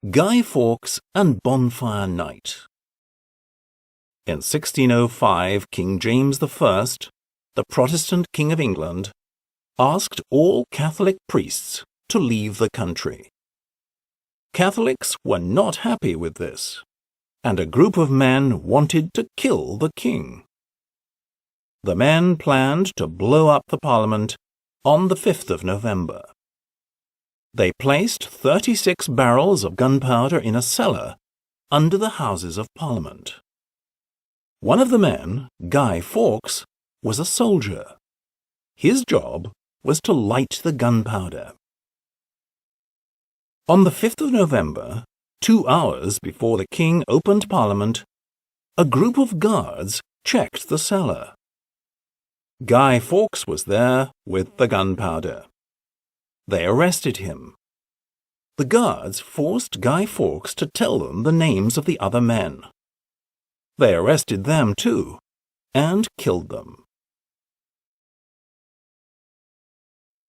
Guy Fawkes and Bonfire Night. In 1605, King James I, the Protestant King of England, asked all Catholic priests to leave the country. Catholics were not happy with this, and a group of men wanted to kill the king. The men planned to blow up the Parliament on the 5th of November. They placed 36 barrels of gunpowder in a cellar under the Houses of Parliament. One of the men, Guy Fawkes, was a soldier. His job was to light the gunpowder. On the 5th of November, 2 hours before the king opened Parliament, a group of guards checked the cellar. Guy Fawkes was there with the gunpowder. They arrested him. The guards forced Guy Fawkes to tell them the names of the other men. They arrested them too, and killed them.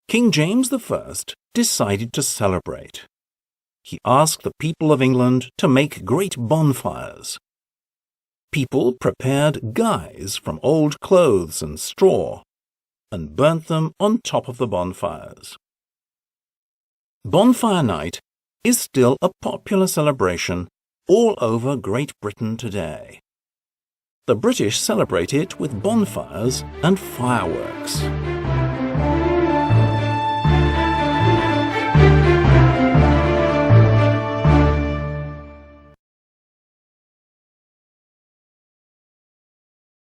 King James I decided to celebrate. He asked the people of England to make great bonfires. People prepared guys from old clothes and straw, and burnt them on top of the bonfires. Bonfire Night is still a popular celebration all over Great Britain today. The British celebrate it with bonfires and fireworks.